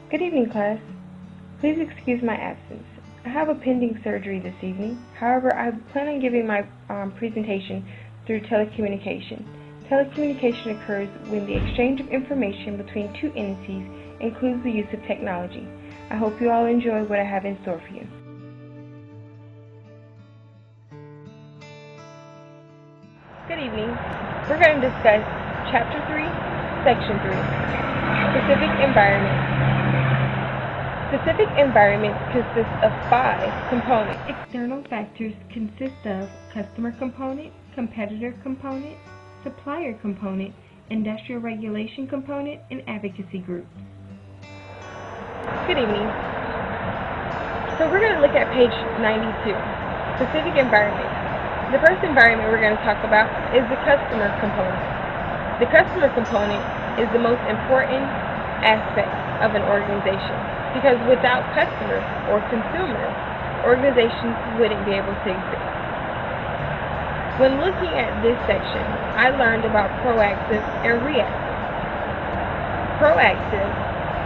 Good evening, class. Please excuse my absence. I have a pending surgery this evening. However, I plan on giving my presentation through telecommunication. Telecommunication occurs when the exchange of information between two entities includes the use of technology. I hope you all enjoy what I have in store for you. Good evening. We're going to discuss Chapter 3, Section 3, Specific Environment. Specific environments consist of 5 components. External factors consist of customer component, competitor component, supplier component, industrial regulation component, and advocacy groups. Good evening. So we're going to look at page 92, specific environment. The first environment we're going to talk about is the customer component. The customer component is the most important aspect of an organization, because without customers or consumers, organizations wouldn't be able to exist. When looking at this section, I learned about proactive and reactive. Proactive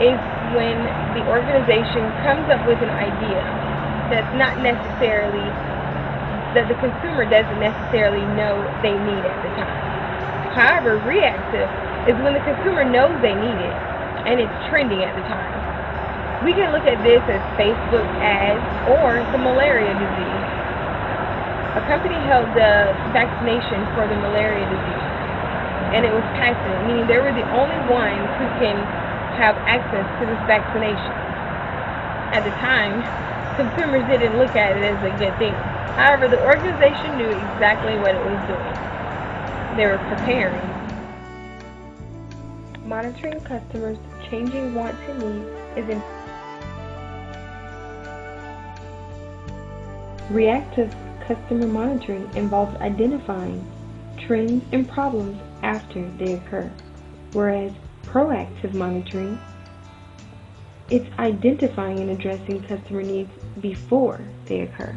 is when the organization comes up with an idea that's not necessarily, that the consumer doesn't necessarily know they need at the time. However, reactive is when the consumer knows they need it and it's trending at the time. We can look at this as Facebook ads or the malaria disease. A company held the vaccination for the malaria disease, and it was passive, meaning they were the only ones who can have access to this vaccination. At the time, consumers didn't look at it as a good thing. However, the organization knew exactly what it was doing. They were preparing. Monitoring customers' changing wants and needs is important. Reactive customer monitoring involves identifying trends and problems after they occur, whereas proactive monitoring, it's identifying and addressing customer needs before they occur.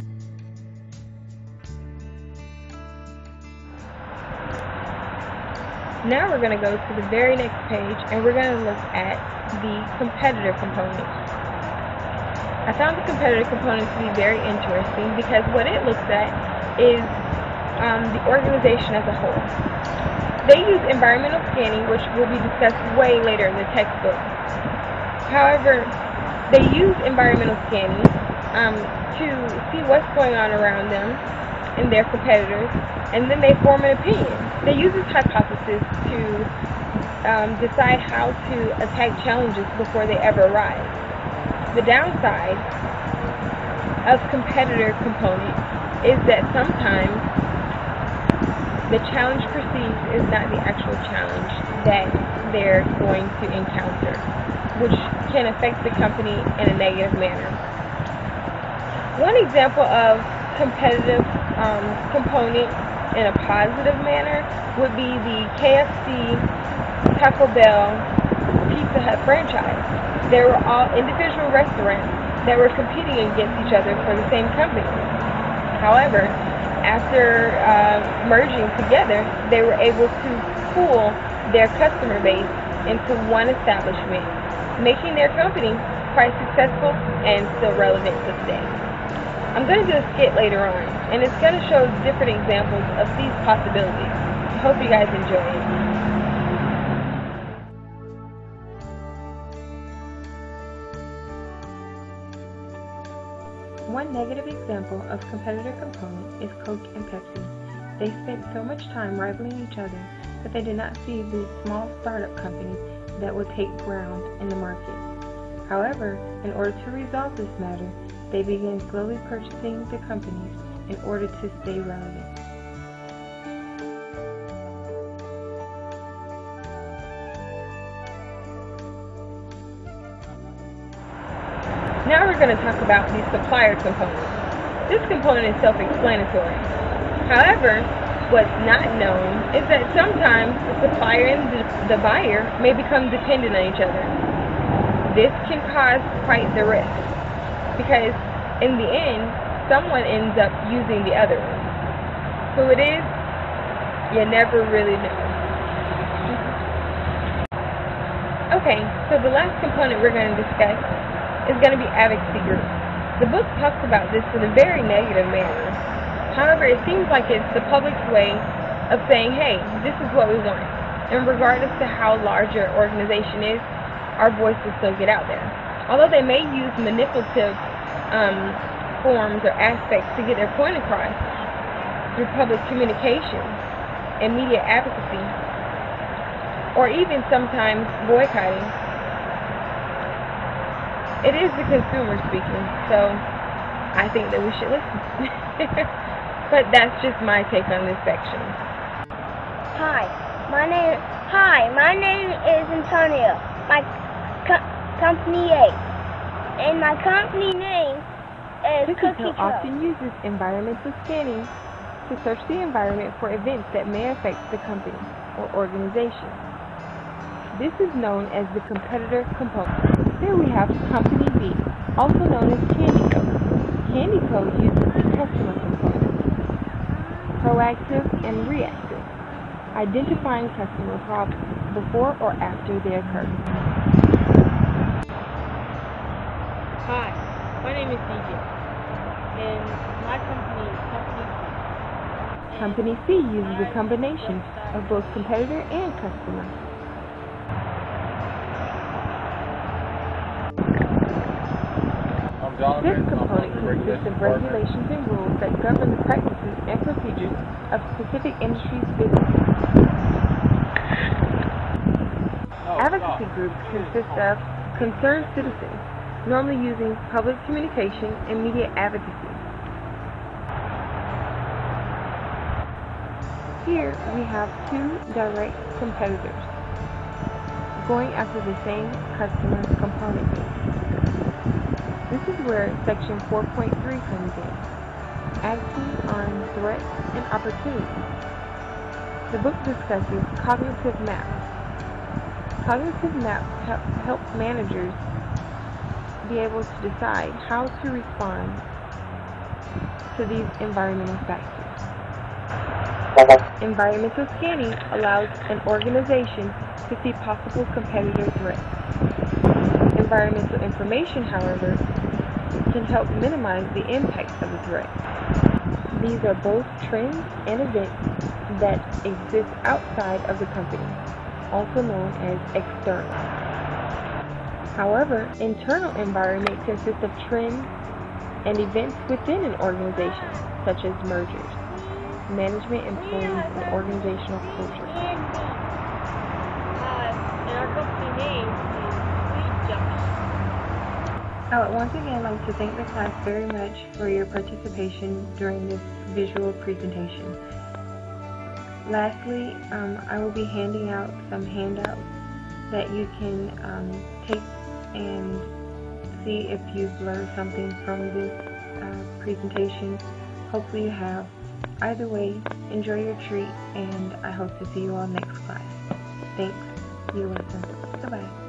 Now we're going to go to the very next page and we're going to look at the competitor component. I found the competitor component to be very interesting because what it looks at is the organization as a whole. They use environmental scanning, which will be discussed way later in the textbook. However, they use environmental scanning to see what's going on around them and their competitors, and then they form an opinion. They use this hypothesis to decide how to attack challenges before they ever arise. The downside of competitor component is that sometimes the challenge perceived is not the actual challenge that they're going to encounter, which can affect the company in a negative manner. One example of competitive component in a positive manner would be the KFC, Taco Bell, Pizza Hut franchise. They were all individual restaurants that were competing against each other for the same company. However, after merging together, they were able to pool their customer base into one establishment, making their company quite successful and still relevant to today. I'm going to do a skit later on, and it's going to show different examples of these possibilities. I hope you guys enjoy it. One negative example of competitor component is Coke and Pepsi. They spent so much time rivaling each other that they did not see the small startup companies that would take ground in the market. However, in order to resolve this matter, they began slowly purchasing the companies in order to stay relevant. Now we're going to talk about the supplier component. This component is self-explanatory. However, what's not known is that sometimes the supplier and the buyer may become dependent on each other. This can cause quite the risk, because in the end, someone ends up using the other one. Who it is, you never really know. Okay, so the last component we're going to discuss is going to be advocacy groups. The book talks about this in a very negative manner. However, it seems like it's the public's way of saying, hey, this is what we want. And regardless to how large your organization is, our voice will still get out there. Although they may use manipulative forms or aspects to get their point across through public communication and media advocacy, or even sometimes boycotting, it is the consumer speaking, so I think that we should listen. But that's just my take on this section. Hi, my name is Antonio. My company A, and my company name is Cookie Co. often uses environmental scanning to search the environment for events that may affect the company or organization. This is known as the competitor component. Here we have Company B, also known as Candy Co. Candy Co. uses the customer component, proactive and reactive, identifying customer problems before or after they occur. Hi, my name is DJ, and my company is Company C uses a combination of both competitor and customer. This component consists of regulations and rules that govern the practices and procedures of specific industries' businesses. Advocacy groups consist of concerned citizens, normally using public communication and media advocacy. Here we have two direct competitors going after the same customer component base. This is where section 4.3 comes in, acting on threats and opportunities. The book discusses cognitive maps. Cognitive maps help managers be able to decide how to respond to these environmental factors. Environmental scanning allows an organization to see possible competitor threats. Environmental information, however, can help minimize the impact of the threat. These are both trends and events that exist outside of the company, also known as external. However, internal environment consists of trends and events within an organization, such as mergers, management, employees, and organizational culture. and our company name is Sweet Junction. I would once again like to thank the class very much for your participation during this visual presentation. Lastly, I will be handing out some handouts that you can take and see if you've learned something from this presentation. Hopefully you have. Either way, enjoy your treat, and I hope to see you all next class. Thanks. You're welcome. Goodbye.